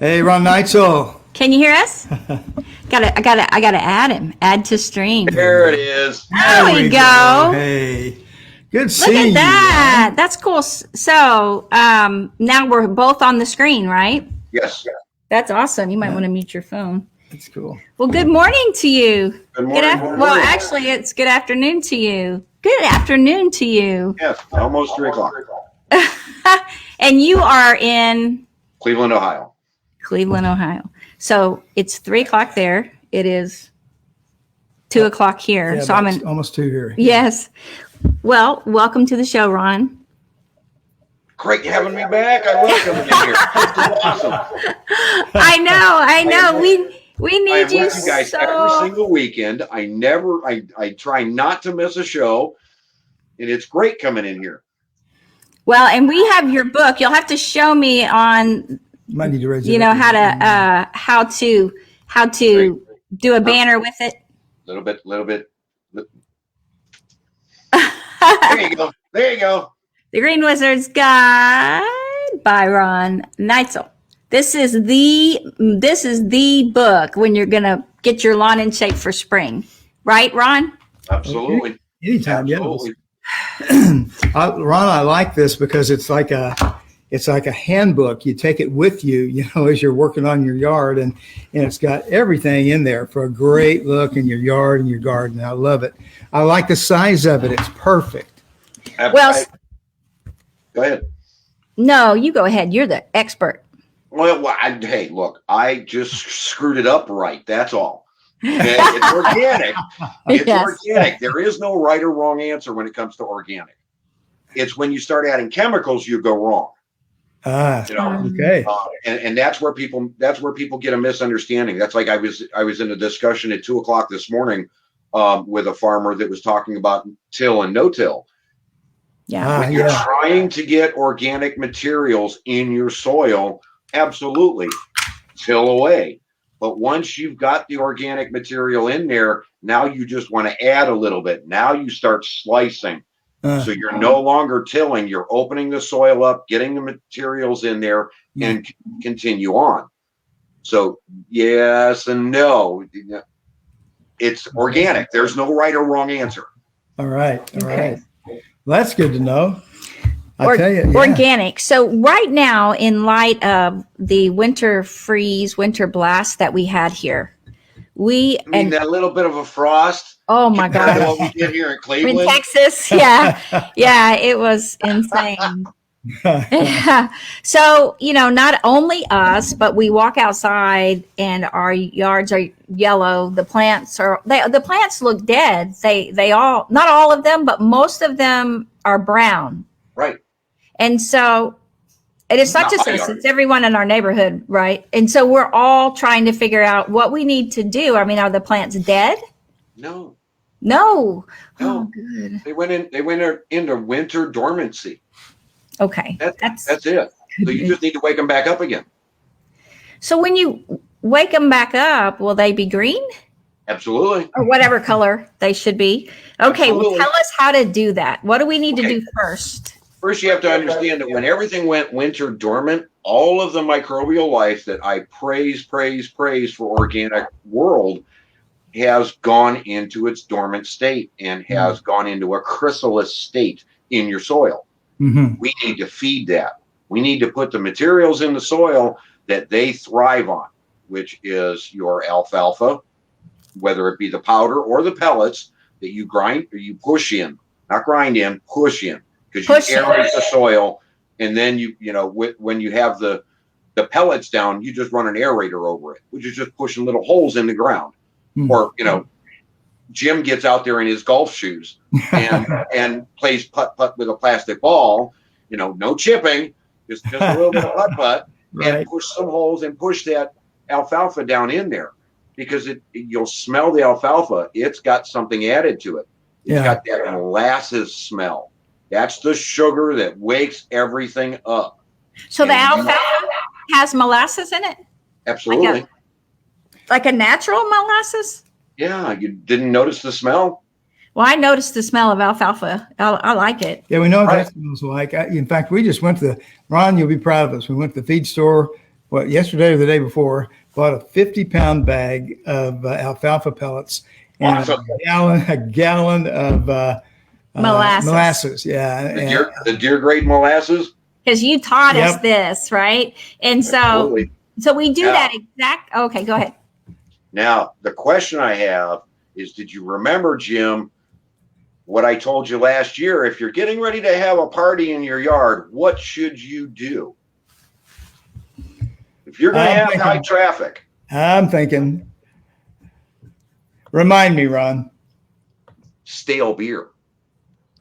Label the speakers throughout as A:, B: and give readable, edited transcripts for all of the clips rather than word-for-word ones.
A: Hey, Ron Neitzel.
B: Can you hear us? I gotta add him. Add to stream.
C: There it is.
B: There we go.
A: Hey, good
B: Look
A: seeing you.
B: at that. That's cool. So now we're both on the screen, right?
C: Yes.
B: That's awesome. You might want to mute your phone.
A: That's cool.
B: Well, good morning to you.
C: Good morning.
B: Well, actually, it's good afternoon to you. Good afternoon to you.
C: Yes, almost 3 o'clock.
B: And you are in
C: Cleveland, Ohio.
B: Cleveland, Ohio. So it's 3 o'clock there. It is 2 o'clock here.
A: Yeah,
B: so I'm in
A: almost 2 here.
B: Yes. Well, welcome to the show, Ron.
C: Great having me back. I love coming in here. This is awesome.
B: I know. We need
C: I'm
B: you
C: with you guys every single weekend. I try not to miss a show, and it's great coming in here.
B: Well, and we have your book. You'll have to show me on,
A: Might need to raise
B: how to do a banner with it.
C: Little bit. There you go. There you go.
B: The Green Wizard's Guide by Ron Neitzel. This is the book when you're gonna get your lawn in shape for spring, right, Ron?
C: Absolutely.
A: Okay. Anytime,
C: Absolutely.
A: yeah. Ron, I like this because it's like a handbook. You take it with you, as you're working on your yard, and it's got everything in there for a great look in your yard and your garden. I love it. I like the size of it. It's perfect.
B: Well,
C: go ahead.
B: No, you go ahead. You're the expert.
C: Well, hey, look, I just screwed it up right. That's all. Okay? It's organic. It's organic. There is no right or wrong answer when it comes to organic. It's when you start adding chemicals, you go wrong.
A: Okay.
C: And that's where people get a misunderstanding. That's like I was in a discussion at 2 o'clock this morning with a farmer that was talking about till and no till.
B: Yeah.
C: When you're trying to get organic materials in your soil, absolutely till away. But once you've got the organic material in there, now you just want to add a little bit. Now you start slicing. So you're no longer tilling. You're opening the soil up, getting the materials in there, and continue on. So yes and no. It's organic. There's no right or wrong answer.
A: All right. Well, that's good to know. I tell you,
B: organic. So right now, in light of the winter blast that we had here,
C: that little bit of a frost.
B: Oh my God!
C: What we did here in Cleveland,
B: in Texas, yeah, it was insane. So not only us, but we walk outside and our yards are yellow. The plants look dead. They all, not all of them, but most of them are brown.
C: Right.
B: And so, and it's not just us, it's everyone in our neighborhood, right? And so we're all trying to figure out what we need to do. I mean, are the plants dead?
C: No.
B: Oh, good.
C: They went into winter dormancy.
B: Okay.
C: That's it. So you just need to wake them back up again.
B: So when you wake them back up, will they be green?
C: Absolutely.
B: Or whatever color they should be. Okay.
C: Absolutely.
B: Well, tell us how to do that. What do we need to do first?
C: First, you have to understand that when everything went winter dormant, all of the microbial life that I praise for organic world has gone into its dormant state and has gone into a chrysalis state in your soil. Mm-hmm. We need to feed that. We need to put the materials in the soil that they thrive on, which is your alfalfa, whether it be the powder or the pellets that you grind or you push in, not grind in, push in. Because you aerate the soil, and then when you have the pellets down, you just run an aerator over it, which is just pushing little holes in the ground. Mm-hmm. Or Jim gets out there in his golf shoes and plays putt with a plastic ball. No chipping, just a little bit of putt, right. And push some holes and push that alfalfa down in there, because you'll smell the alfalfa. It's got something added to it. It's got that molasses smell. That's the sugar that wakes everything up.
B: So the alfalfa has molasses in it?
C: Absolutely.
B: Like a natural molasses?
C: Yeah, you didn't notice the smell?
B: Well, I noticed the smell of alfalfa. I like it.
A: Yeah, we know what that smells like. In fact, we just went to Ron, you'll be proud of us. We went to the feed store yesterday or the day before, bought a 50-pound bag of alfalfa pellets and
C: Awesome.
A: a gallon of molasses. Yeah.
C: The deer grade molasses.
B: Because you taught us
A: Yep.
B: this, right? And so,
C: Absolutely.
B: so we do
C: Yeah.
B: that exact. Okay, go ahead.
C: Now, the question I have is, did you remember, Jim, what I told you last year? If you're getting ready to have a party in your yard, what should you do? If you're going to have high traffic,
A: I'm thinking, remind me, Ron.
C: stale beer.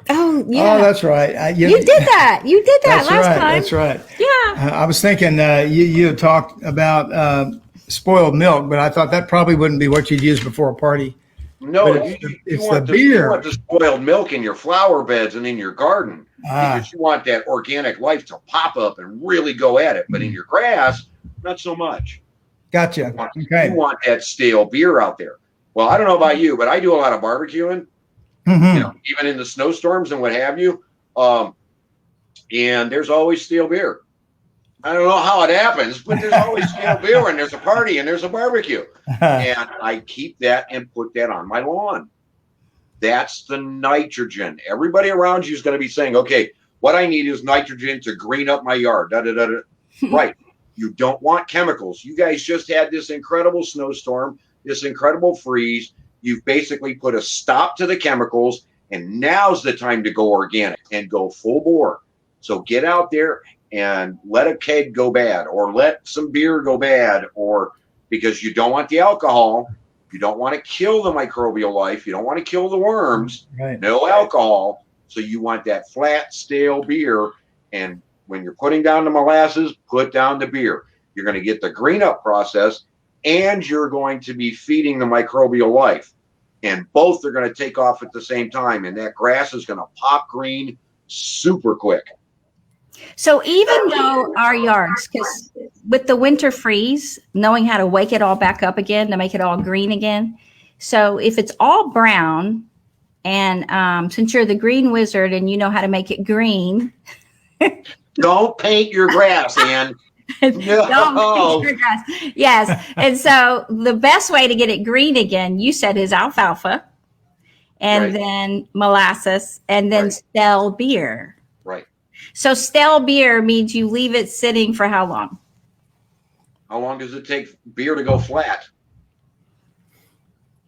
B: Oh, yeah.
A: Oh, that's right.
B: You did that. You did that
A: That's
B: last
A: right.
B: time.
A: That's right.
B: Yeah.
A: I was thinking you had talked about spoiled milk, but I thought that probably wouldn't be what you'd use before a party.
C: No,
A: But
C: you
A: it's
C: want
A: the
C: you
A: beer.
C: want the spoiled milk in your flower beds and in your garden because you want that organic life to pop up and really go at it. But in your grass, not so much.
A: Gotcha. Okay.
C: You want that stale beer out there. Well, I don't know about you, but I do a lot of barbecuing.
A: Mhm.
C: You know, even in the snowstorms and what have you. And there's always stale beer. I don't know how it happens, but there's always stale beer when there's a party and there's a barbecue. And I keep that and put that on my lawn. That's the nitrogen. Everybody around you is going to be saying, okay, what I need is nitrogen to green up my yard. Da, da, da, da. Right. You don't want chemicals. You guys just had this incredible snowstorm, this incredible freeze. You've basically put a stop to the chemicals, and now's the time to go organic and go full bore. So get out there and let a keg go bad, or let some beer go bad, or because you don't want the alcohol, you don't want to kill the microbial life, you don't want to kill the worms,
A: Right.
C: no alcohol. So you want that flat, stale beer. And when you're putting down the molasses, put down the beer. You're going to get the green up process, and you're going to be feeding the microbial life. And both are going to take off at the same time. And that grass is going to pop green super quick.
B: So even though our yards, because with the winter freeze, knowing how to wake it all back up again to make it all green again. So if it's all brown, and since you're the green wizard and you know how to make it green,
C: Don't paint your grass, Ann.
B: don't paint your grass. Yes. And so the best way to get it green again, you said, is alfalfa, and
C: Right.
B: then molasses, and then
C: Right.
B: stale beer.
C: Right.
B: So stale beer means you leave it sitting for how long?
C: How long does it take beer to go flat?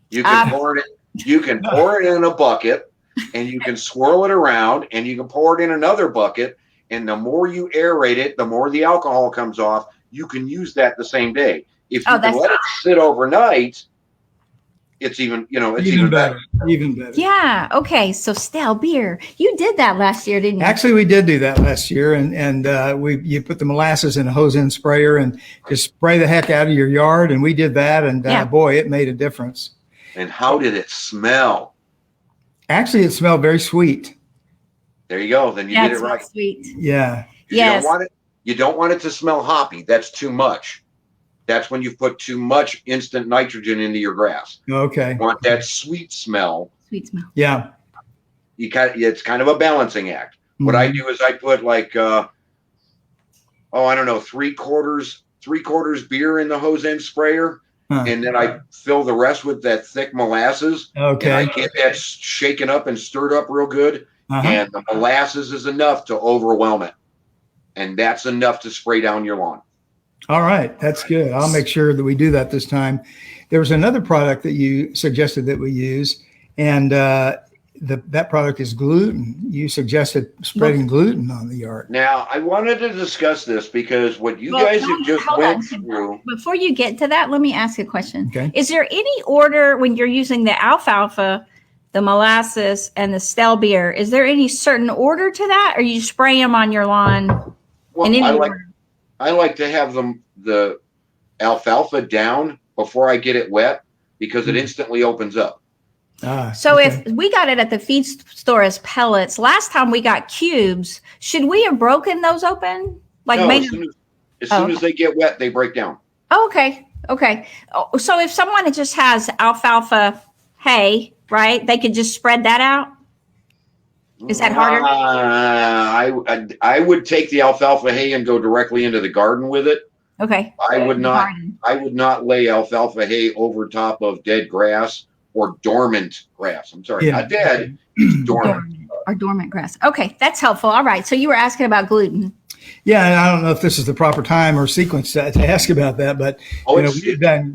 C: You can pour it. You can pour it in a bucket, and you can swirl it around, and you can pour it in another bucket. And the more you aerate it, the more the alcohol comes off. You can use that the same day. If you can let it sit overnight, it's even better.
A: Even better.
B: Yeah. Okay. So stale beer. You did that last year, didn't you?
A: Actually, we did do that last year, and you put the molasses in a hose-in sprayer and just spray the heck out of your yard, and we did that, and boy, it made a difference.
C: And how did it smell?
A: Actually, it smelled very sweet.
C: There you go. Then you did it right.
B: Sweet.
A: Yeah.
B: Yes.
C: You don't want it to smell hoppy. That's too much. That's when you've put too much instant nitrogen into your grass.
A: Okay.
C: You want that sweet smell.
B: Sweet smell.
A: Yeah.
C: It's kind of a balancing act.
A: Mm-hmm.
C: What I do is I put like I don't know, three quarters beer in the hose end sprayer, and then I fill the rest with that thick molasses.
A: Okay.
C: And I get that shaken up and stirred up real good. And the molasses is enough to overwhelm it. And that's enough to spray down your lawn.
A: All right. That's good. I'll make sure that we do that this time. There was another product that you suggested that we use, and that product is gluten. You suggested spreading gluten on the yard.
C: Now, I wanted to discuss this because what you guys have just went through.
B: Before you get to that, let me ask you a question.
A: Okay.
B: Is there any order when you're using the alfalfa, the molasses, and the stale beer? Is there any certain order to that, or you spray them on your lawn in any order?
C: I like to have the alfalfa down before I get it wet because it instantly opens up.
B: So if we got it at the feed store as pellets, last time we got cubes, should we have broken those open?
C: As soon as they get wet, they break down.
B: Oh, okay. Okay. Oh, so if someone just has alfalfa hay, right, they could just spread that out? Is that harder?
C: I would take the alfalfa hay and go directly into the garden with it.
B: Okay.
C: I would not.
B: Garden.
C: I would not lay alfalfa hay over top of dead grass or dormant grass. I'm sorry, not dead. It's dormant.
B: Dormant grass. Okay, that's helpful. All right. So you were asking about gluten.
A: Yeah, and I don't know if this is the proper time or sequence to ask about that, but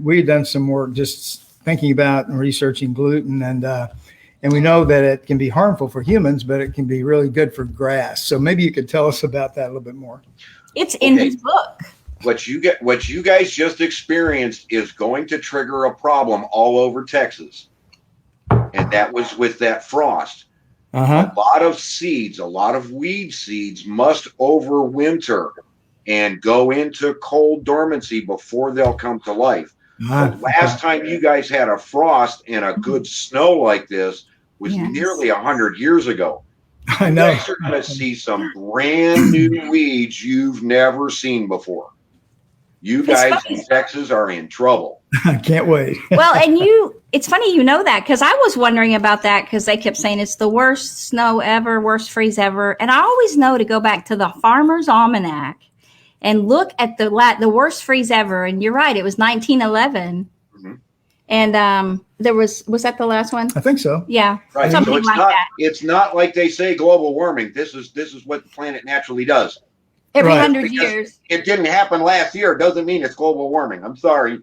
A: we've done some work just thinking about and researching gluten, and we know that it can be harmful for humans, but it can be really good for grass. So maybe you could tell us about that a little bit more.
B: It's in his book.
C: What you guys just experienced is going to trigger a problem all over Texas, and that was with that frost. A lot of seeds, a lot of weed seeds must overwinter and go into cold dormancy before they'll come to life. The last time you guys had a frost and a good snow like this was nearly 100 years ago.
A: I know.
C: You guys are going to see some brand new weeds you've never seen before. You guys in Texas are in trouble.
A: I can't wait.
B: Well, and it's funny you know that, because I was wondering about that, because they kept saying it's the worst snow ever, worst freeze ever. And I always know to go back to the Farmer's Almanac and look at the worst freeze ever. And you're right, it was 1911. Mm-hmm. And there was that the last one?
A: I think so.
B: Yeah.
C: Right.
B: Something
C: so it's
B: like
C: not,
B: that.
C: It's not like they say global warming. This is what the planet naturally does.
B: Every 100 years.
C: It didn't happen last year. It doesn't mean it's global warming. I'm sorry.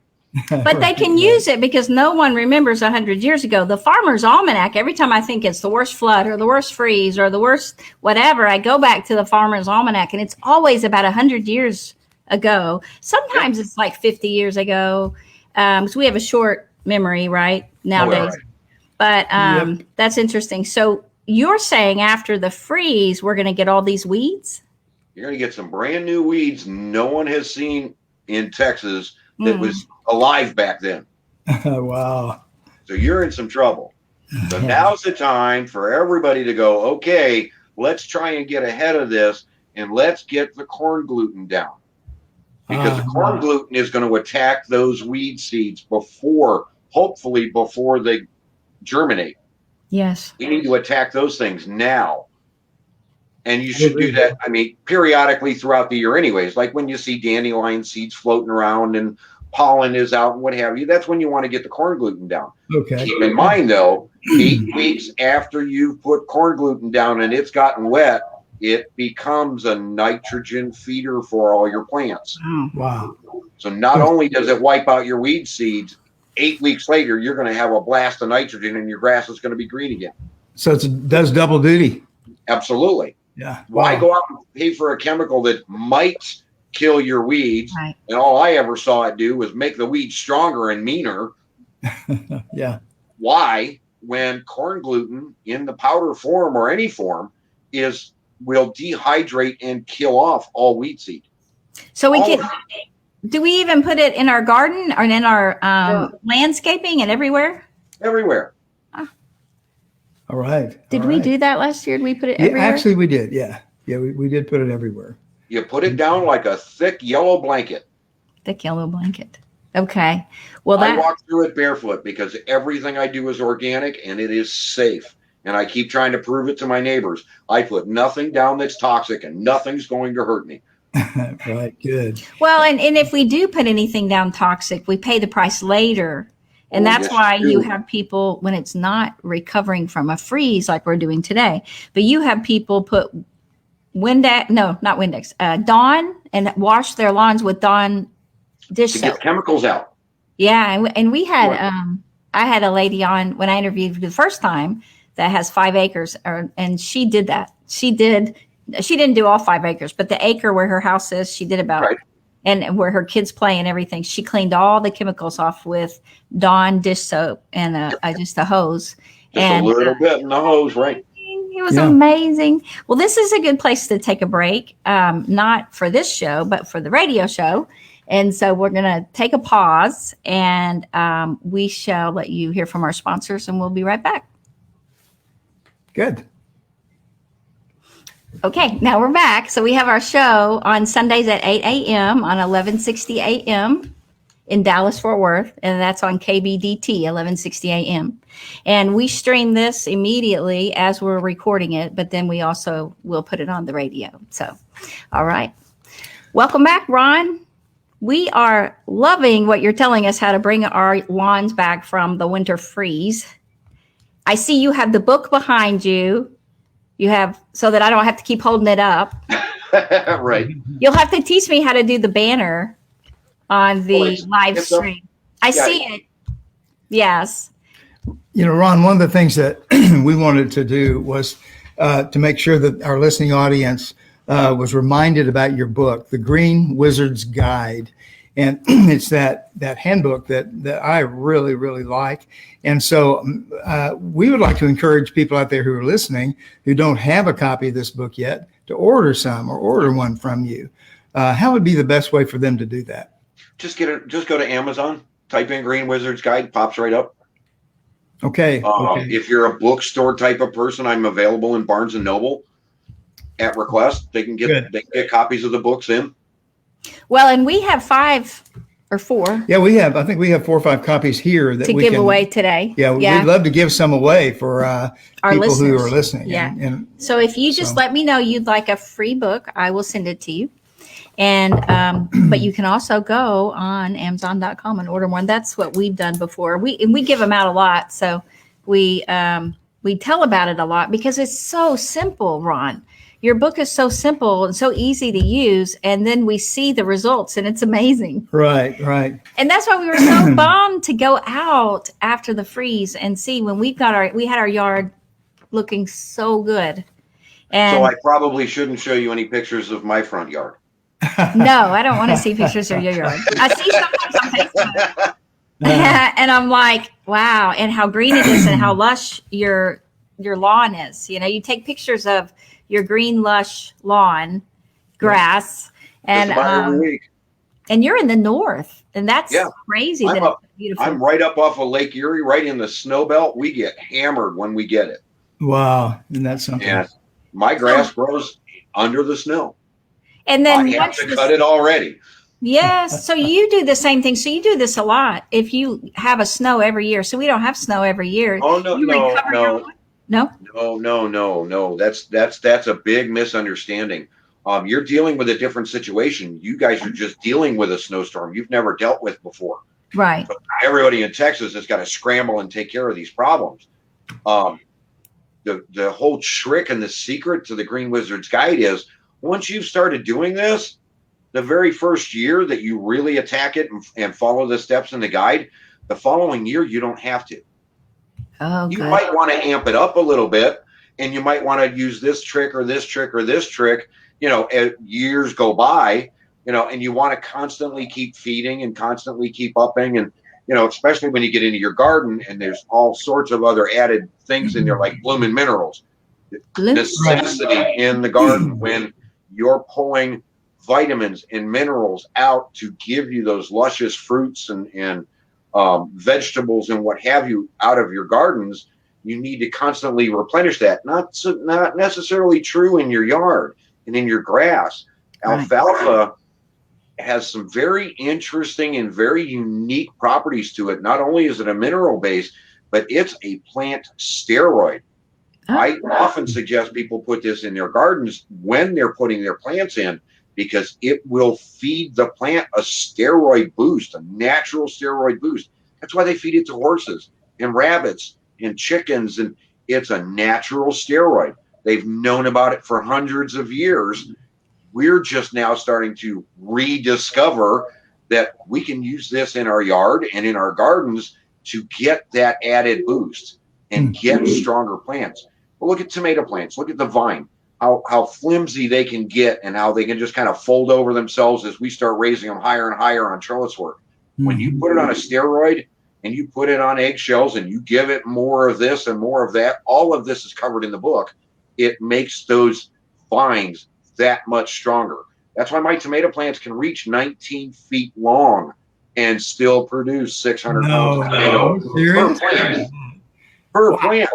B: But they can use it because no one remembers 100 years ago. The Farmer's Almanac, every time I think it's the worst flood or the worst freeze or the worst whatever, I go back to the Farmer's Almanac, and it's always about 100 years ago. Sometimes it's like 50 years ago. So we have a short memory, right, nowadays. Right. But that's interesting. So you're saying after the freeze, we're going to get all these weeds?
C: You're going to get some brand new weeds no one has seen in Texas that was alive back then.
A: Wow.
C: So you're in some trouble. So now's the time for everybody to go, okay, let's try and get ahead of this, and let's get the corn gluten down. Because the corn gluten is going to attack those weed seeds hopefully before they germinate.
B: Yes.
C: We need to attack those things now. And you should do that, periodically throughout the year anyways. Like when you see dandelion seeds floating around and pollen is out and what have you, that's when you want to get the corn gluten down.
A: Okay.
C: Keep in mind, though, 8 weeks after you've put corn gluten down and it's gotten wet, it becomes a nitrogen feeder for all your plants.
A: Wow.
C: So not only does it wipe out your weed seeds, 8 weeks later, you're going to have a blast of nitrogen and your grass is going to be green again.
A: So it does double duty.
C: Absolutely.
A: Yeah.
C: Why go out and pay for a chemical that might kill your weeds?
B: Right.
C: And all I ever saw it do was make the weeds stronger and meaner.
A: Yeah.
C: Why, when corn gluten in the powder form or any form will dehydrate and kill off all weed seed?
B: So do we even put it in our garden or in our landscaping and everywhere?
C: Everywhere.
A: All right.
B: Did we do that last year? Did we put it everywhere?
A: Actually, we did. Yeah. Yeah, we did put it everywhere.
C: You put it down like a thick yellow blanket.
B: Thick yellow blanket. Okay. Well,
C: I walk through it barefoot because everything I do is organic and it is safe. And I keep trying to prove it to my neighbors. I put nothing down that's toxic and nothing's going to hurt me.
A: Right. Good.
B: Well, and if we do put anything down toxic, we pay the price later. And that's why you have people, when it's not recovering from a freeze like we're doing today, but you have people put Dawn, and wash their lawns with Dawn dish soap.
C: To get chemicals out.
B: Yeah. And we had, I had a lady on when I interviewed the first time that has 5 acres, and she did that. She didn't do all 5 acres, but the acre where her house is, she did about and where her kids play and everything. She cleaned all the chemicals off with Dawn dish soap and just a hose.
C: Just a little bit in the hose, right?
B: It was amazing. Well, this is a good place to take a break, not for this show, but for the radio show. And so we're going to take a pause, and we shall let you hear from our sponsors, and we'll be right back.
A: Good.
B: Okay, now we're back. So we have our show on Sundays at 8 a.m. on 1160 a.m. in Dallas-Fort Worth, and that's on KBDT, 1160 a.m. And we stream this immediately as we're recording it, but then we also will put it on the radio. So, all right. Welcome back, Ron. We are loving what you're telling us how to bring our lawns back from the winter freeze. I see you have the book behind you. You have, so that I don't have to keep holding it up.
C: Right.
B: You'll have to teach me how to do the banner on the live
C: it's
B: stream. I see it. Yes.
A: You know, Ron, one of the things that we wanted to do was to make sure that our listening audience was reminded about your book, The Green Wizard's Guide. And it's that handbook that I really, really like. And so we would like to encourage people out there who are listening who don't have a copy of this book yet to order some or order one from you. How would be the best way for them to do that?
C: Just go to Amazon, type in Green Wizard's Guide, pops right up.
A: Okay.
C: If you're a bookstore type of person, I'm available in Barnes and Noble at request. They can get copies of the books in.
B: Well, and we have 5 or 4.
A: Yeah, I think we have 4 or 5 copies here that
B: to give away today.
A: Yeah, we'd love to give some away for
B: our
A: people
B: listeners
A: who are listening.
B: Yeah.
A: And
B: so if you just let me know you'd like a free book, I will send it to you. And but you can also go on Amazon.com and order one. That's what we've done before. We give them out a lot, so we tell about it a lot because it's so simple, Ron. Your book is so simple and so easy to use, and then we see the results, and it's amazing.
A: Right.
B: And that's why we were so bummed to go out after the freeze and see when we had our yard looking so good. And
C: so I probably shouldn't show you any pictures of my front yard.
B: No, I don't want to see pictures of your yard. I see sometimes on Facebook, and I'm like, wow, and how green it is, and how lush your lawn is. You know, you take pictures of your green, lush lawn, grass, and
C: every week.
B: And you're in the north, and that's crazy. It's beautiful.
C: I'm right up off of Lake Erie, right in the snow belt. We get hammered when we get it.
A: Wow, and that's something.
C: Yeah, my grass grows under the snow.
B: And then
C: I have to cut it already.
B: Yes. So you do the same thing. So you do this a lot. If you have a snow every year, so we don't have snow every year.
C: Oh no,
B: No.
C: No. That's a big misunderstanding. You're dealing with a different situation. You guys are just dealing with a snowstorm you've never dealt with before.
B: Right.
C: So everybody in Texas has got to scramble and take care of these problems. The whole trick and the secret to the Green Wizard's Guide is once you've started doing this, the very first year that you really attack it and follow the steps in the guide, the following year you don't have to.
B: Oh,
C: you might want to amp it up a little bit, and you might want to use this trick or this trick or this trick, you know, as years go by, you know, and you want to constantly keep feeding and constantly keep upping. And, you know, especially when you get into your garden and there's all sorts of other added things in there, like blooming minerals, necessity in the garden when you're pulling vitamins and minerals out to give you those luscious fruits and vegetables and what have you out of your gardens. You need to constantly replenish that. Not necessarily true in your yard and in your grass. Alfalfa has some very interesting and very unique properties to it. Not only is it a mineral base, but it's a plant steroid. I often suggest people put this in their gardens when they're putting their plants in, because it will feed the plant a steroid boost, a natural steroid boost. That's why they feed it to horses and rabbits and chickens, and it's a natural steroid. They've known about it for hundreds of years. We're just now starting to rediscover that we can use this in our yard and in our gardens to get that added boost and get stronger plants. But look at tomato plants. Look at the vine. How flimsy they can get and how they can just kind of fold over themselves as we start raising them higher and higher on trellis work. When you put it on a steroid and you put it on eggshells and you give it more of this and more of that, all of this is covered in the book. It makes those vines that much stronger. That's why my tomato plants can reach 19 feet long and still produce 600 pounds of tomatoes per plant. Per plant.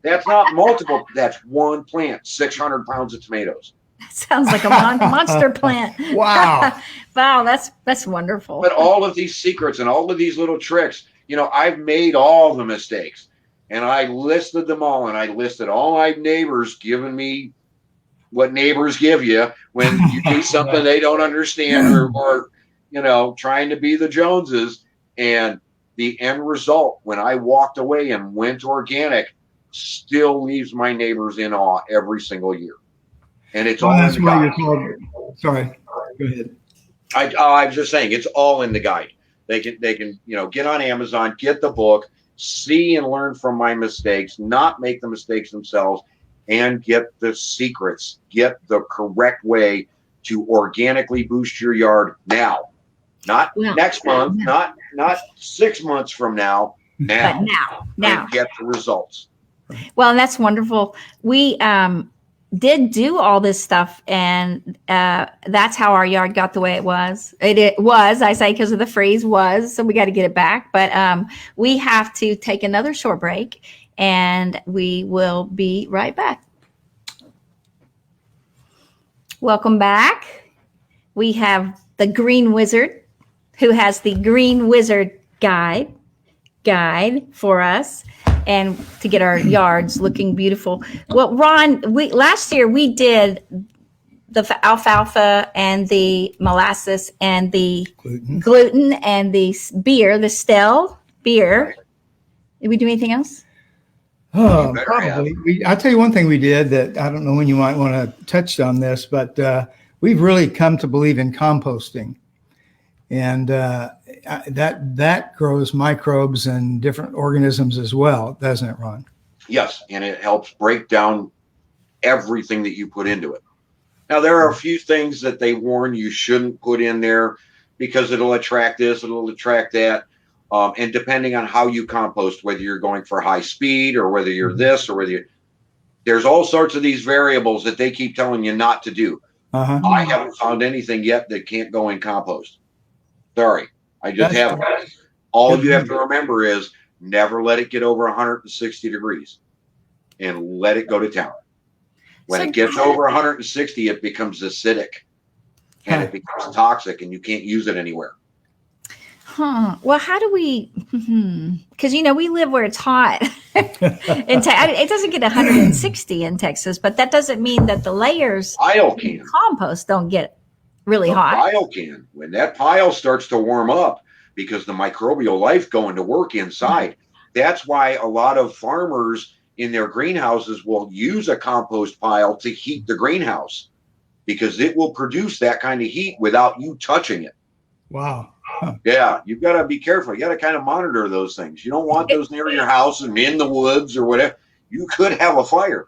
C: That's not multiple. That's one plant, 600 pounds of tomatoes.
B: That sounds like a monster plant.
A: Wow.
B: Wow, that's wonderful.
C: But all of these secrets and all of these little tricks, you know, I've made all the mistakes and I listed them all, and I listed all my neighbors giving me what neighbors give you when you do something they don't understand or trying to be the Joneses. And the end result, when I walked away and went organic, still leaves my neighbors in awe every single year. And it's all in
A: That's
C: the
A: why
C: guide.
A: you're called. Sorry, go ahead.
C: I was just saying, it's all in the guide. They can get on Amazon, get the book, see and learn from my mistakes, not make the mistakes themselves, and get the secrets, get the correct way to organically boost your yard now. Not next month, not 6 months from now, now.
B: But now.
C: And get the results.
B: Well, and that's wonderful. We did do all this stuff, and that's how our yard got the way it was. It was, I say, because of the freeze so we got to get it back. But we have to take another short break, and we will be right back. Welcome back. We have the Green Wizard, who has the Green Wizard guide for us, and to get our yards looking beautiful. Well, Ron, last year we did the alfalfa and the molasses and the gluten and the beer, the Stell beer. Did we do anything else?
A: Oh, probably. I'll tell you one thing we did that I don't know when you might want to touch on this, but we've really come to believe in composting. And that grows microbes and different organisms as well, doesn't it, Ron?
C: Yes, and it helps break down everything that you put into it. Now, there are a few things that they warn you shouldn't put in there because it'll attract this, it'll attract that. And depending on how you compost, whether you're going for high speed or whether you're this or there's all sorts of these variables that they keep telling you not to do. I haven't found anything yet that can't go in compost. Sorry, I just haven't. All you have to remember is never let it get over 160 degrees and let it go to town. When it gets over 160, it becomes acidic and it becomes toxic and you can't use it anywhere.
B: Well, how do we, because, we live where it's hot. It doesn't get 160 in Texas, but that doesn't mean that the layers
C: Pile can.
B: Compost don't get really hot.
C: Pile can. When that pile starts to warm up, because the microbial life going to work inside, that's why a lot of farmers in their greenhouses will use a compost pile to heat the greenhouse because it will produce that kind of heat without you touching it.
A: Wow.
C: Yeah, you've got to be careful. You got to kind of monitor those things. You don't want those near your house and in the woods or whatever. You could have a fire.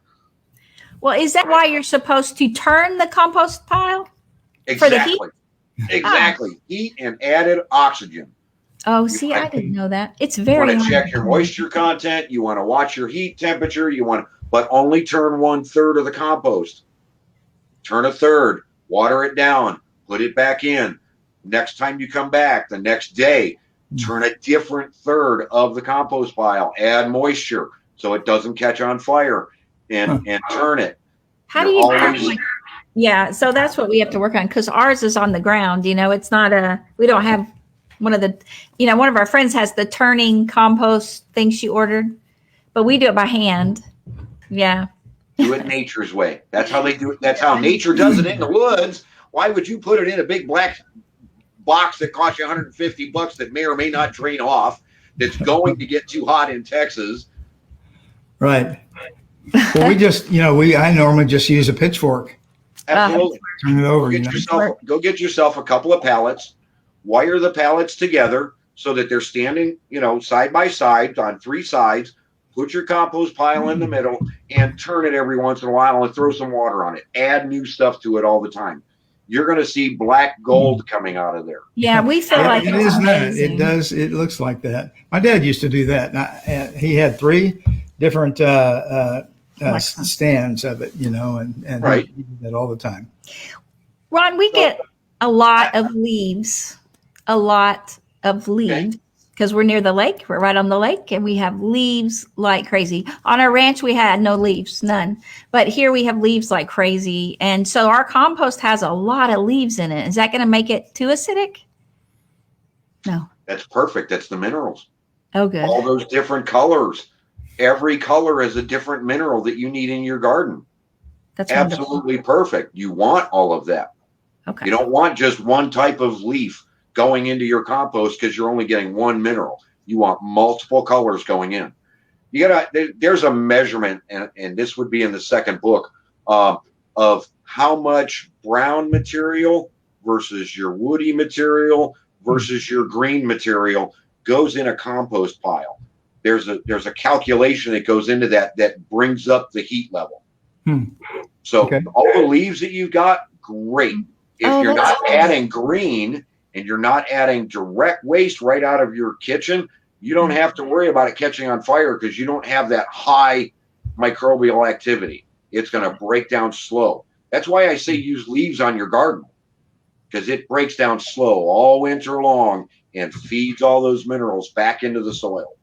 B: Well, is that why you're supposed to turn the compost pile?
C: Exactly.
B: For the heat?
C: Exactly. Heat and added oxygen.
B: Oh, see, I didn't know that. It's very.
C: You want to check your moisture content. You want to watch your heat temperature. But only turn 1/3 of the compost. Turn a third. Water it down. Put it back in. Next time you come back, the next day, turn a different third of the compost pile. Add moisture so it doesn't catch on fire, and turn it.
B: How do you? Yeah, so that's what we have to work on because ours is on the ground. It's not we don't have one of the. One of our friends has the turning compost thing she ordered, but we do it by hand. Yeah.
C: Do it nature's way. That's how they do it. That's how nature does it in the woods. Why would you put it in a big black box that costs you $150 that may or may not drain off, that's going to get too hot in Texas?
A: Right. Well, I normally just use a pitchfork.
C: Absolutely.
A: Turn it over.
C: Go get yourself a couple of pallets, wire the pallets together so that they're standing, side by side on 3 sides. Put your compost pile in the middle and turn it every once in a while and throw some water on it. Add new stuff to it all the time. You're going to see black gold coming out of there.
B: Yeah, we feel like
A: it is that. It does. It looks like that. My dad used to do that. And he had 3 different stands of it, and
C: right.
A: He did that all the time.
B: Ron, we get a lot of leaves, because we're near the lake. We're right on the lake, and we have leaves like crazy. On our ranch, we had no leaves, none. But here we have leaves like crazy. And so our compost has a lot of leaves in it. Is that going to make it too acidic? No.
C: That's perfect. That's the minerals.
B: Oh, good.
C: All those different colors. Every color is a different mineral that you need in your garden.
B: That's
C: absolutely wonderful. Perfect. You want all of that.
B: Okay.
C: You don't want just one type of leaf going into your compost because you're only getting one mineral. You want multiple colors going in. There's a measurement, and this would be in the second book, of how much brown material versus your woody material versus your green material goes in a compost pile. There's a calculation that goes into that brings up the heat level. So all the leaves that you've got, great. If you're not adding green and you're not adding direct waste right out of your kitchen, you don't have to worry about it catching on fire because you don't have that high microbial activity. It's going to break down slow. That's why I say use leaves on your garden, because it breaks down slow all winter long and feeds all those minerals back into the soil.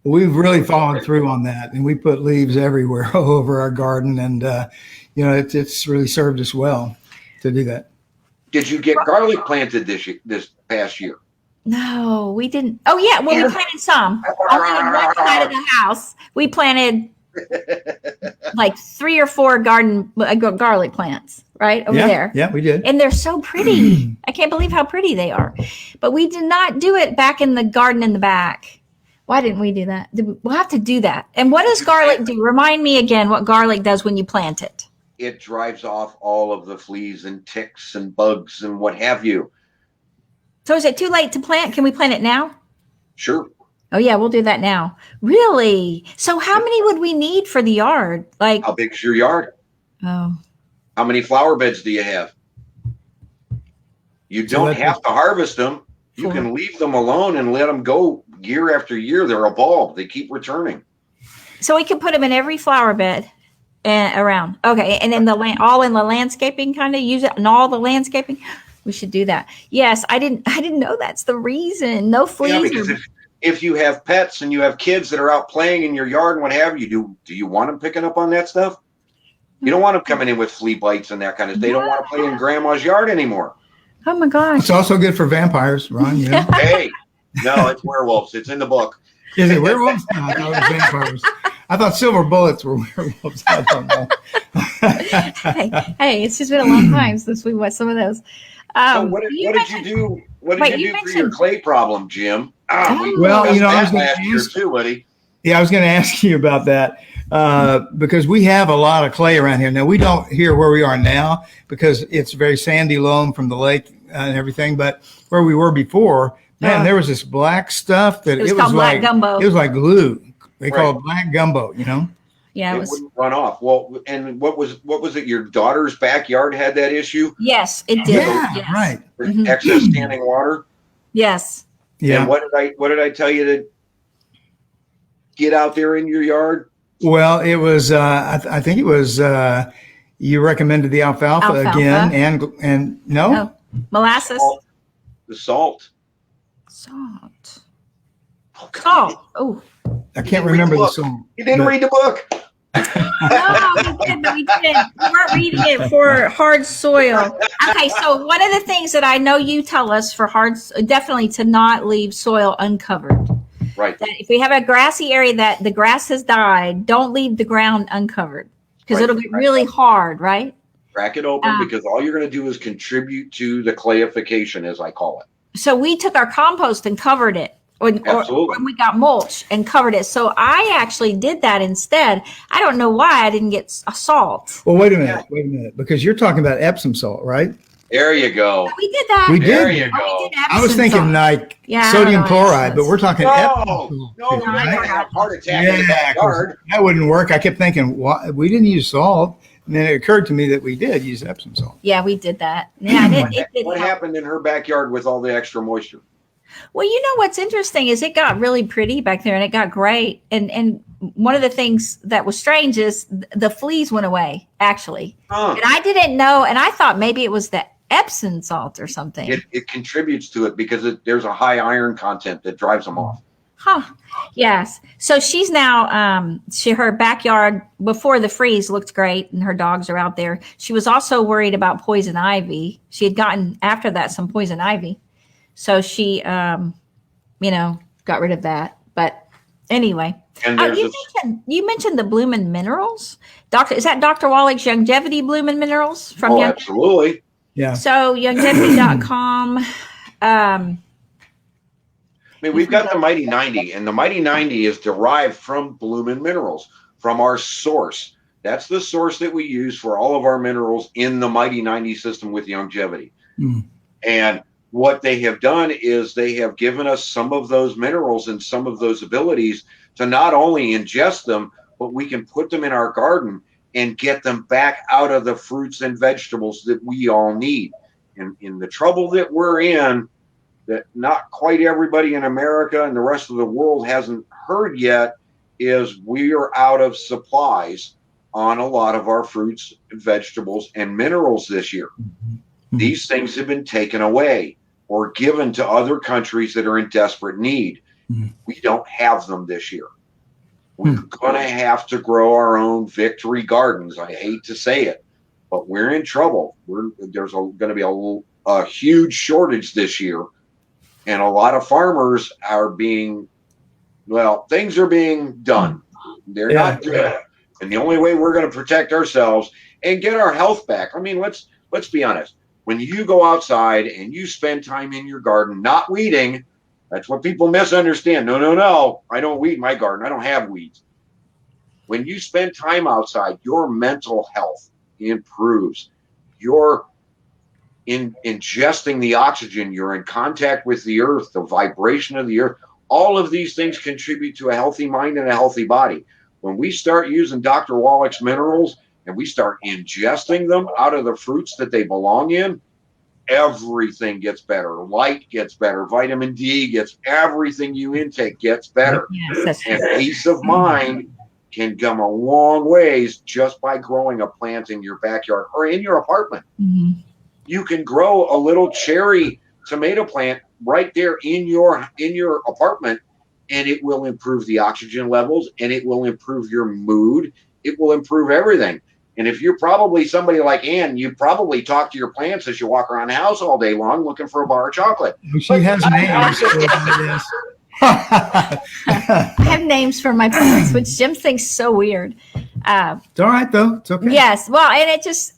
A: We've really fallen through on that, and we put leaves everywhere all over our garden, and it's really served us well to do that.
C: Did you get garlic planted this past year?
B: No, we didn't. Oh yeah, well we planted some. Only on one side of the house. We planted like 3 or 4 garlic plants right over there.
A: Yeah, we did.
B: And they're so pretty. I can't believe how pretty they are. But we did not do it back in the garden in the back. Why didn't we do that? We'll have to do that. And what does garlic do? Remind me again what garlic does when you plant it.
C: It drives off all of the fleas and ticks and bugs and what have you.
B: So is it too late to plant? Can we plant it now?
C: Sure.
B: Oh yeah, we'll do that now. Really? So how many would we need for the yard? Like,
C: how big is your yard?
B: Oh.
C: How many flower beds do you have? You don't have to harvest them. You can leave them alone and let them go year after year. They're a bulb. They keep returning.
B: So we could put them in every flower bed around. Okay, and in all in the landscaping, kind of use it in all the landscaping. We should do that. Yes, I didn't know that's the reason. No fleas.
C: Yeah, because if you have pets and you have kids that are out playing in your yard and what have you, do you want them picking up on that stuff? You don't want them coming in with flea bites and that kind of. They don't want to play in grandma's yard anymore.
B: Oh my gosh!
A: It's also good for vampires, Ron. You know?
C: Hey, no, it's werewolves. It's in the book.
A: Is it werewolves? No, I thought it was vampires. I thought silver bullets were werewolves. I don't know.
B: hey, it's just been a long time since we watched some of those.
C: So what did you do? What did you do for your clay problem, Jim? I was
A: going to ask you about that because we have a lot of clay around here. Now, we don't here where we are now because it's very sandy loam from the lake and everything. But where we were before, man, there was this black stuff that it was like gumbo. It was like glue. They call it black gumbo, you know?
B: Yeah,
C: it wouldn't run off. Well, and what was it? Your daughter's backyard had that issue?
B: Yes, it did.
A: Yeah,
B: yes.
A: Right.
C: Excess standing water.
B: Yes.
A: Yeah.
C: And what did I tell you to get out there in your yard?
A: Well, it was. I think it was. You recommended the alfalfa again, and no
B: molasses.
C: The salt.
B: Salt. Oh.
A: I can't remember the song.
C: You didn't read the book.
B: No, we didn't. We weren't reading it for hard soil. Okay, so one of the things that I know you tell us for definitely to not leave soil uncovered.
C: Right.
B: That if we have a grassy area that the grass has died, don't leave the ground uncovered because it'll get really hard, right?
C: Crack it open because all you're going to do is contribute to the clayification, as I call it.
B: So we took our compost and covered it. Or we got mulch and covered it. So I actually did that instead. I don't know why I didn't get salt.
A: Well, wait a minute, because you're talking about Epsom salt, right?
C: There you go.
B: We did that.
A: We did.
C: There you go.
A: I was thinking like sodium chloride, but we're talking Epsom salt.
C: No, we're going to have a heart attack in the backyard.
A: That wouldn't work. I kept thinking, we didn't use salt. And then it occurred to me that we did use Epsom salt.
B: Yeah, we did that. Yeah,
C: what happened in her backyard with all the extra moisture?
B: Well, you know what's interesting is it got really pretty back there and it got great. And one of the things that was strange is the fleas went away, actually. And I didn't know. And I thought maybe it was the Epsom salt or something.
C: It contributes to it because there's a high iron content that drives them off.
B: Huh. Yes. So she's now, her backyard before the freeze looked great and her dogs are out there. She was also worried about poison ivy. She had gotten after that some poison ivy. So she, got rid of that. But anyway,
C: and
B: you mentioned the Bloomin' Minerals. Is that Dr. Wallach's Longevity Bloomin' Minerals from
C: absolutely.
A: Yeah.
B: So longevity.com.
C: I mean, we've got the Mighty 90, and the Mighty 90 is derived from Bloomin' Minerals, from our source. That's the source that we use for all of our minerals in the Mighty 90 system with longevity. And what they have done is they have given us some of those minerals and some of those abilities to not only ingest them, but we can put them in our garden and get them back out of the fruits and vegetables that we all need. And in the trouble that we're in, that not quite everybody in America and the rest of the world hasn't heard yet, is we are out of supplies on a lot of our fruits, vegetables, and minerals this year. These things have been taken away or given to other countries that are in desperate need. We don't have them this year. We're going to have to grow our own victory gardens. I hate to say it, but we're in trouble. There's going to be a huge shortage this year. And a lot of farmers are being, things are being done. They're not good. And the only way we're going to protect ourselves and get our health back. I mean, let's be honest. When you go outside and you spend time in your garden, not weeding, that's what people misunderstand. No. I don't weed my garden. I don't have weeds. When you spend time outside, your mental health improves. You're ingesting the oxygen, you're in contact with the earth, the vibration of the earth. All of these things contribute to a healthy mind and a healthy body. When we start using Dr. Wallach's minerals and we start ingesting them out of the fruits that they belong in, everything gets better. Light gets better. Vitamin D gets, everything you intake gets better.
B: Yes,
C: and peace of mind can come a long ways just by growing a plant in your backyard or in your apartment. You can grow a little cherry tomato plant right there in your apartment, and it will improve the oxygen levels, and it will improve your mood. It will improve everything. And if you're probably somebody like Ann, you probably talk to your plants as you walk around the house all day long looking for a bar of chocolate.
A: She has names for this.
B: I have names for my plants, which Jim thinks so weird.
A: It's all right, though. It's okay.
B: Yes. Well, and it just,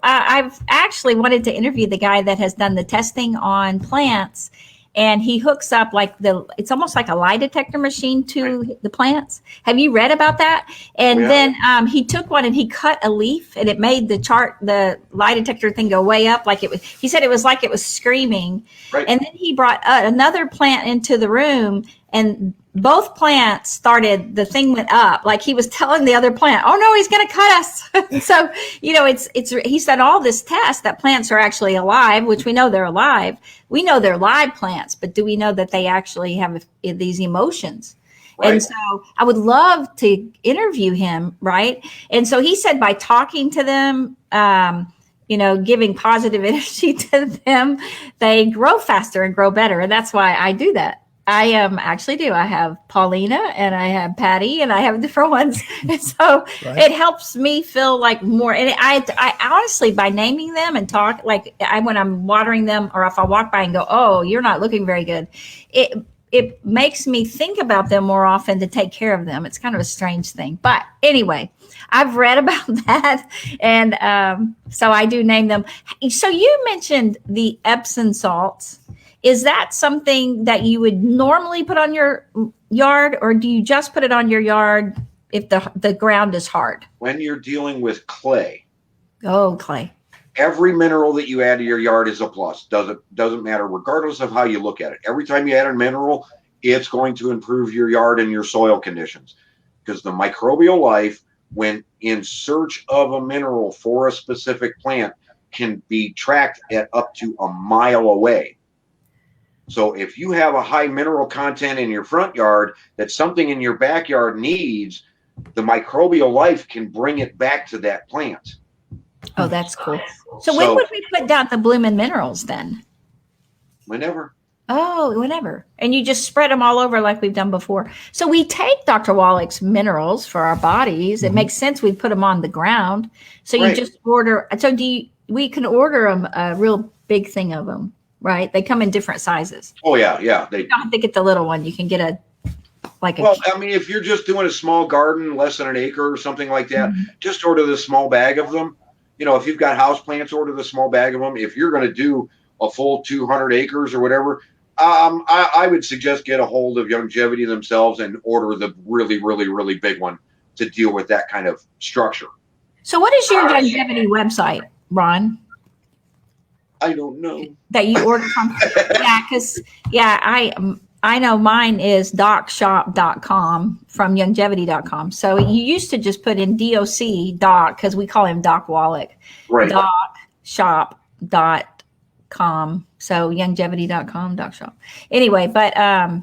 B: I've actually wanted to interview the guy that has done the testing on plants, and he hooks up it's almost like a lie detector machine to the plants. Have you read about that? And then he took one and he cut a leaf, and it made the lie detector thing go way up. He said it was like it was screaming.
C: Right.
B: And then he brought another plant into the room, and both plants the thing went up. Like he was telling the other plant, oh no, he's going to cut us. So, he said all this test that plants are actually alive, which we know they're alive. We know they're live plants, but do we know that they actually have these emotions? Right. And so I would love to interview him. Right. And so he said by talking to them, giving positive energy to them, they grow faster and grow better. And that's why I do that. I actually do. I have Paulina and I have Patty and I have different ones. And so It helps me feel like more. And I honestly, by naming them and talk, when I'm watering them, or if I walk by and go, oh, you're not looking very good, it makes me think about them more often to take care of them. It's kind of a strange thing. But anyway, I've read about that. And so I do name them. So you mentioned the Epsom salts. Is that something that you would normally put on your yard, or do you just put it on your yard if the ground is hard? When
C: you're dealing with clay.
B: Oh, clay.
C: Every mineral that you add to your yard is a plus. Doesn't matter, regardless of how you look at it. Every time you add a mineral, it's going to improve your yard and your soil conditions. Because the microbial life, when in search of a mineral for a specific plant, can be tracked at up to a mile away. So if you have a high mineral content in your front yard that something in your backyard needs, the microbial life can bring it back to that plant.
B: Oh, that's cool. So when would we put down the Bloomin' Minerals then?
C: Whenever.
B: Oh, whenever. And you just spread them all over like we've done before. So we take Dr. Wallach's minerals for our bodies. It makes sense we put them on the ground. So you just order. So we can order them a real big thing of them. Right? They come in different sizes.
C: Oh, yeah.
B: You don't have to get the little one. You can get
C: if you're just doing a small garden, less than an acre or something like that, just order the small bag of them. If you've got house plants, order the small bag of them. If you're going to do a full 200 acres or whatever, I would suggest get a hold of Longevity themselves and order the really, really, really big one to deal with that kind of structure.
B: So what is your Longevity website, Ron?
C: I don't know.
B: That you order from? Yeah, because I know mine is docshop.com from longevity.com. So you used to just put in doc because we call him Doc Wallach.
C: Right.
B: Docshop.com. So longevity.com, docshop. Anyway, but I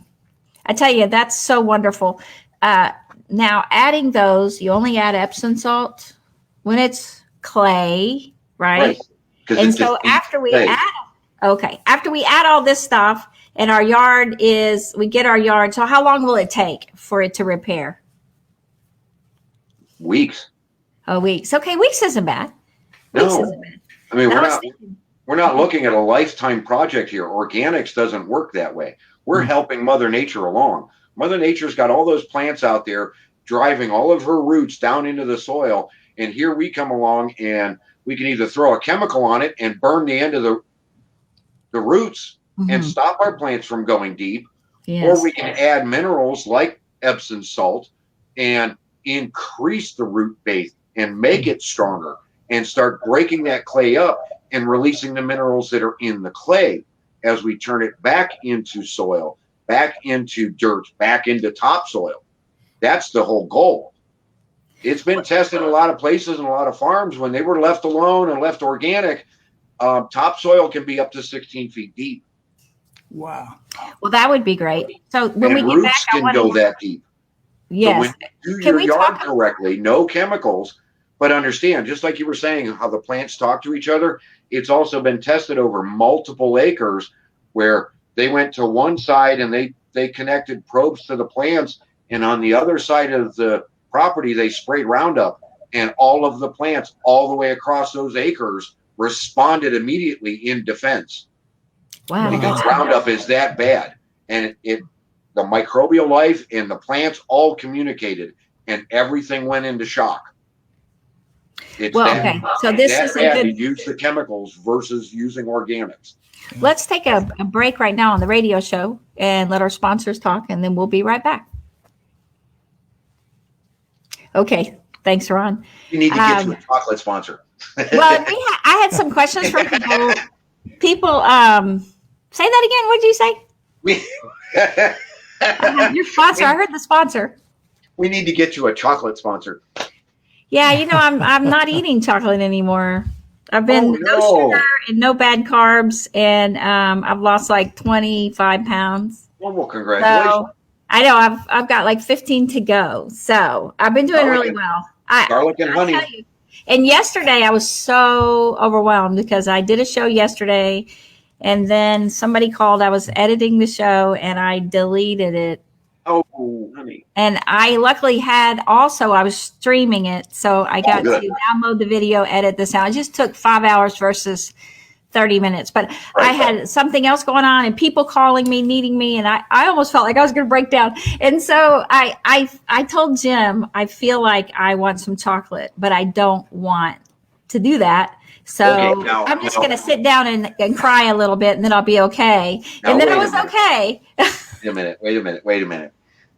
B: tell you, that's so wonderful. Now adding those, you only add Epsom salt when it's clay, right? And so after we add all this stuff and our yard we get our yard. So how long will it take for it to repair?
C: Weeks.
B: Oh, weeks. Okay. Weeks isn't bad. Weeks isn't bad.
C: I mean, we're not looking at a lifetime project here. Organics doesn't work that way. We're helping Mother Nature along. Mother Nature's got all those plants out there driving all of her roots down into the soil. And here we come along and we can either throw a chemical on it and burn the end of the roots and stop our plants from going deep, or we can add minerals like Epsom salt and increase the root base and make it stronger and start breaking that clay up and releasing the minerals that are in the clay as we turn it back into soil, back into dirt, back into topsoil. That's the whole goal. It's been tested in a lot of places and a lot of farms. When they were left alone and left organic, topsoil can be up to 16 feet deep.
A: Wow.
B: Well, that would be great. So when we get
C: roots
B: back,
C: can go that deep.
B: Yes.
C: So when you do your yard correctly, no chemicals, but understand, just like you were saying, how the plants talk to each other, it's also been tested over multiple acres where they went to one side and they connected probes to the plants, and on the other side of the property, they sprayed Roundup, and all of the plants all the way across those acres responded immediately in defense.
B: Wow.
C: Because Roundup is that bad. And the microbial life and the plants all communicated, and everything went into shock.
B: So this is a good.
C: To use the chemicals versus using organics.
B: Let's take a break right now on the radio show and let our sponsors talk, and then we'll be right back. Okay. Thanks, Ron.
C: You need to get you a chocolate sponsor.
B: Well, I had some questions from people. Say that again. What did you say? Your sponsor. I heard the sponsor.
C: We need to get you a chocolate sponsor.
B: Yeah, I'm not eating chocolate anymore. I've been no sugar and no bad carbs, and I've lost like 25 pounds.
C: Well, congratulations.
B: So, I know I've got like 15 to go. So I've been doing really well.
C: Garlic and honey.
B: And yesterday I was so overwhelmed because I did a show yesterday, and then somebody called. I was editing the show and I deleted it.
C: Oh, honey.
B: And I luckily I was streaming it. So I got to download the video, edit the sound. It just took 5 hours versus 30 minutes. But I had something else going on and people calling me, needing me. And I almost felt like I was going to break down. And so I told Jim, I feel like I want some chocolate, but I don't want to do that. So I'm just going to sit down and cry a little bit, and then I'll be okay. And then I was okay.
C: Wait a minute.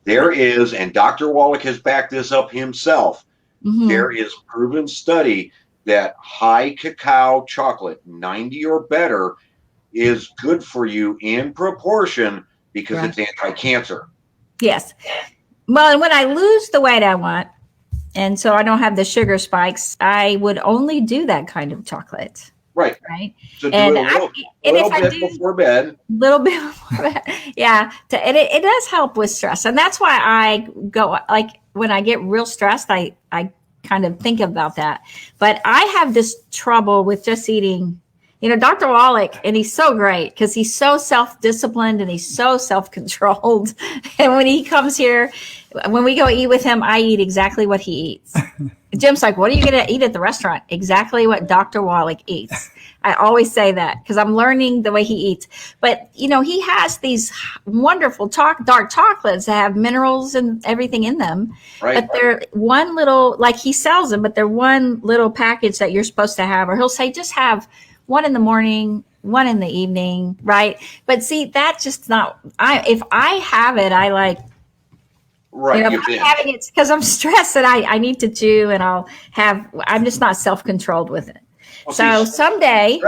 C: There is, and Dr. Wallach has backed this up himself, there is proven study that high cacao chocolate, 90 or better, is good for you in proportion because it's anti-cancer.
B: Yes. Well, and when I lose the weight I want, and so I don't have the sugar spikes, I would only do that kind of chocolate. Right.
C: So do it a little bit before bed.
B: Little bit before bed. Yeah. And it does help with stress. And that's why I go, like, when I get real stressed, I kind of think about that. But I have this trouble with just eating, Dr. Wallach, and he's so great because he's so self-disciplined and he's so self-controlled. And when he comes here, when we go eat with him, I eat exactly what he eats. Jim's like, what are you going to eat at the restaurant? Exactly what Dr. Wallach eats. I always say that because I'm learning the way he eats. But, he has these wonderful dark chocolates that have minerals and everything in them. But they're one little, like he sells them, but they're one little package that you're supposed to have. Or he'll say, just have one in the morning, one in the evening, right? But see, that's just not. If I have it, I like.
C: Right.
B: If I'm having it because I'm stressed that I need to chew, and I'm just not self-controlled with it.
C: Well,
B: so
C: see,
B: someday,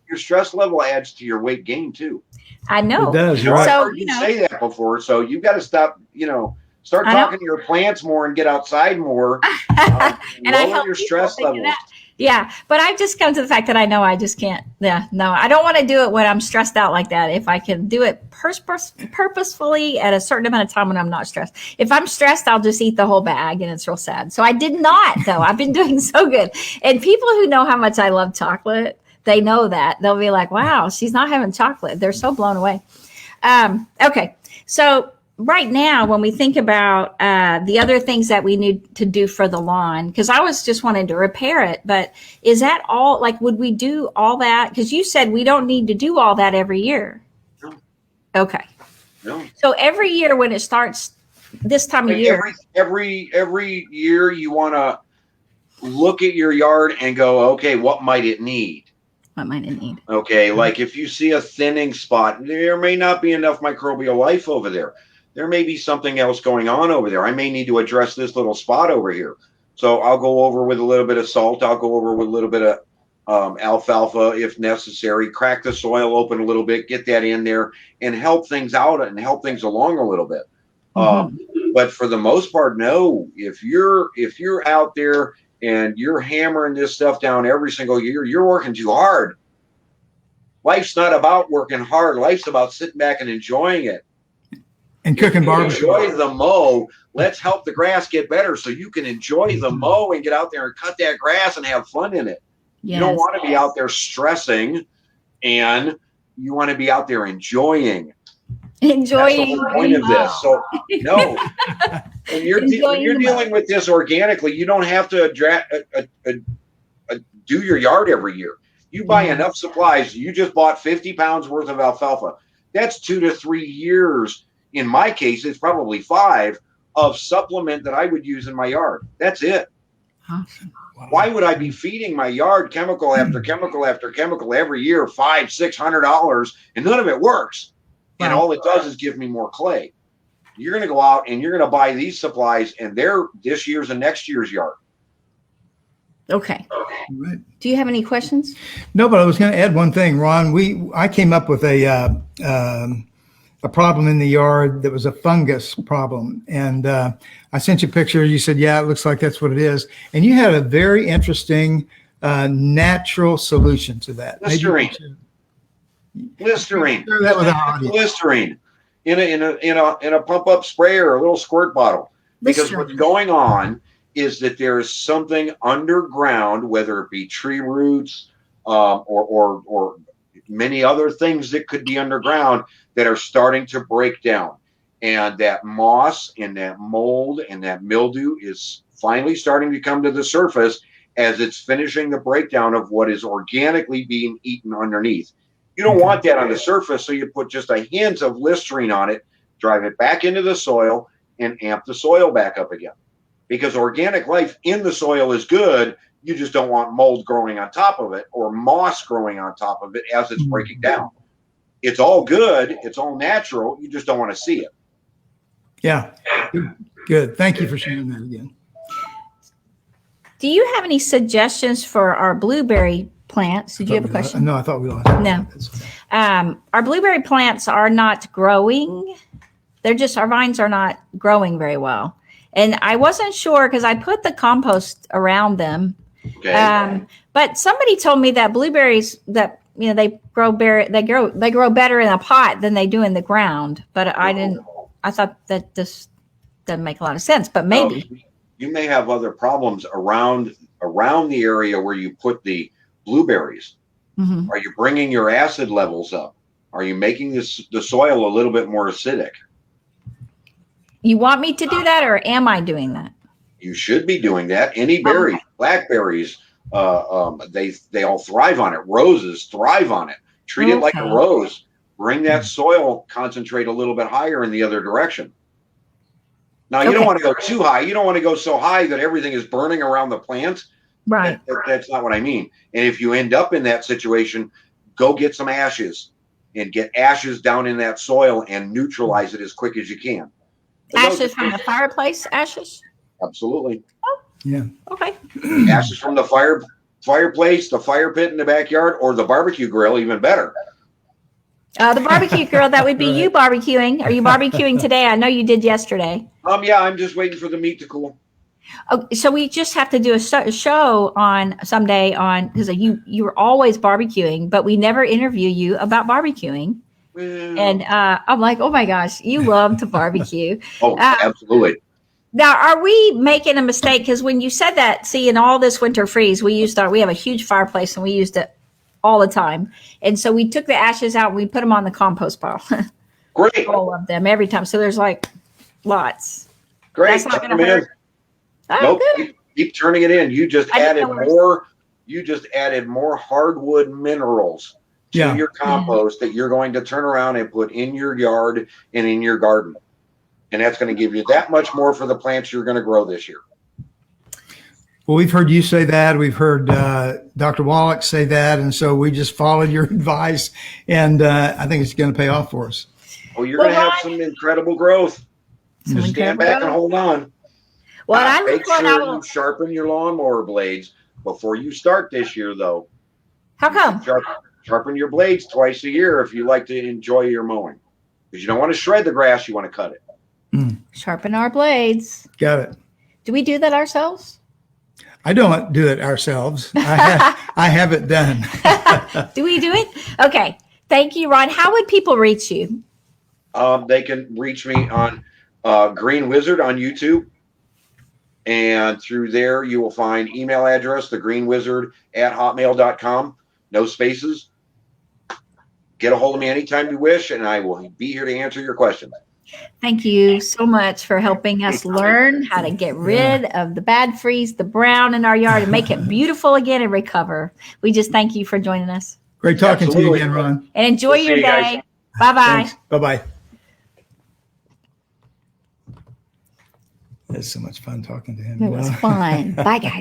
C: your stress level adds to your weight gain too.
B: I know.
A: It does.
C: Right.
B: So
C: I heard you say that before. So you've got to stop. Start talking to your plants more and get outside more.
B: And I
C: lower
B: help
C: your
B: people
C: stress
B: think of
C: levels.
B: that. Yeah, but I've just come to the fact that I know I just can't. Yeah, no, I don't want to do it when I'm stressed out like that. If I can do it purposefully at a certain amount of time when I'm not stressed. If I'm stressed, I'll just eat the whole bag, and it's real sad. So I did not, though. I've been doing so good. And people who know how much I love chocolate, they know that. They'll be like, wow, she's not having chocolate. They're so blown away. Okay, so right now, when we think about the other things that we need to do for the lawn, because I was just wanting to repair it, but is that all? Like, would we do all that? Because you said we don't need to do all that every year.
C: No.
B: Okay.
C: No.
B: So every year when it starts this time of year,
C: Every year you want to look at your yard and go, okay, what might it need?
B: what might it need?
C: Okay, like if you see a thinning spot, there may not be enough microbial life over there. There may be something else going on over there. I may need to address this little spot over here. So I'll go over with a little bit of salt. I'll go over with a little bit of alfalfa if necessary, crack the soil open a little bit, get that in there and help things out and help things along a little bit. But for the most part, no, if you're out there and you're hammering this stuff down every single year, you're working too hard. Life's not about working hard. Life's about sitting back and enjoying it.
A: And cooking barbecue.
C: Enjoy the mow. Let's help the grass get better so you can enjoy the mow and get out there and cut that grass and have fun in it. Yes. You don't want to be out there stressing, and you want to be out there enjoying. That's the whole point of this. So no, when you're dealing with this organically, you don't have to do your yard every year. You buy enough supplies. You just bought 50 pounds worth of alfalfa. That's 2 to 3 years. In my case, it's probably 5 of supplement that I would use in my yard. That's it.
B: Awesome.
C: Wow. Why would I be feeding my yard chemical after chemical after chemical every year, $500-600, and none of it works? Wow. And all it does is give me more clay. You're going to go out and you're going to buy these supplies, and they're this year's and next year's yard.
B: Okay.
A: Right.
B: Do you have any questions?
A: No, but I was going to add one thing, Ron. I came up with a problem in the yard that was a fungus problem, and I sent you a picture. You said, "Yeah, it looks like that's what it is," and you had a very interesting natural solution to that.
C: Listerine. Listerine.
A: Share that with our audience.
C: Listerine in a pump up sprayer, a little squirt bottle. Because what's going on is that there is something underground, whether it be tree roots or many other things that could be underground that are starting to break down. And that moss and that mold and that mildew is finally starting to come to the surface as it's finishing the breakdown of what is organically being eaten underneath. You don't want that on the surface, so you put just a hint of Listerine on it, drive it back into the soil, and amp the soil back up again. Because organic life in the soil is good, you just don't want mold growing on top of it or moss growing on top of it as it's breaking down. It's all good, it's all natural, you just don't want to see it.
A: Yeah, good. Thank you for sharing that again. Do
B: you have any suggestions for our blueberry plants? Did you have a question?
A: No, I thought we lost.
B: No. Our blueberry plants are not growing. Our vines are not growing very well. And I wasn't sure because I put the compost around them. Okay. But somebody told me that blueberries they grow better in a pot than they do in the ground. But I thought that this doesn't make a lot of sense, but maybe.
C: You may have other problems around the area where you put the blueberries. Mm-hmm. Are you bringing your acid levels up? Are you making the soil a little bit more acidic?
B: You want me to do that, or am I doing that?
C: You should be doing that. Any berries, blackberries, they all thrive on it. Roses thrive on it. Treat it like a rose. Bring that soil concentrate a little bit higher in the other direction. Now, you don't want to go too high. You don't want to go so high that everything is burning around the plant.
B: Right.
C: That's not what I mean. And if you end up in that situation, go get some ashes and get ashes down in that soil and neutralize it as quick as you can.
B: Ashes from the fireplace, ashes?
C: Absolutely.
A: Yeah.
B: Okay.
C: Ashes from the fireplace, the fire pit in the backyard, or the barbecue grill, even better.
B: The barbecue grill, that would be you barbecuing. Are you barbecuing today? I know you did yesterday.
C: Yeah, I'm just waiting for the meat to cool.
B: Oh, so we just have to do a show on someday on, because you were always barbecuing, but we never interview you about barbecuing.
C: Well,
B: And I'm like, oh my gosh, you love to barbecue.
C: absolutely.
B: Now, are we making a mistake? Because when you said that, see, in all this winter freeze, we have a huge fireplace and we used it all the time. And so we took the ashes out and we put them on the compost pile.
C: Great.
B: All of them every time. So there's like lots.
C: Great.
B: That's not going to hurt. Oh,
C: nope.
B: good.
C: Keep turning it in. You just added more. You just added more hardwood minerals to your compost that you're going to turn around and put in your yard and in your garden. And that's going to give you that much more for the plants you're going to grow this year.
A: Well, we've heard you say that. We've heard Dr. Wallach say that. And so we just followed your advice. And I think it's going to pay off for us.
C: Oh, you're going to have some incredible growth. Just stand back and hold on.
B: Well,
C: make sure you sharpen your lawnmower blades before you start this year, though.
B: How come?
C: Sharpen your blades twice a year if you like to enjoy your mowing. Because you don't want to shred the grass, you want to cut it.
B: Sharpen our blades.
A: Got it.
B: Do we do that ourselves?
A: I don't do it ourselves. I have it done.
B: Do we do it? Okay. Thank you, Ron. How would people reach you?
C: They can reach me on Green Wizard on YouTube. And through there, you will find email address, thegreenwizard@hotmail.com. No spaces. Get a hold of me anytime you wish, and I will be here to answer your questions.
B: Thank you so much for helping us learn how to get rid of the bad freeze, the brown in our yard, and make it beautiful again and recover. We just thank you for joining us.
A: Great talking to you again, Ron.
B: And enjoy your day. Bye-bye.
A: Bye-bye. It's so much fun talking to him.
B: It was fun. Bye, guys.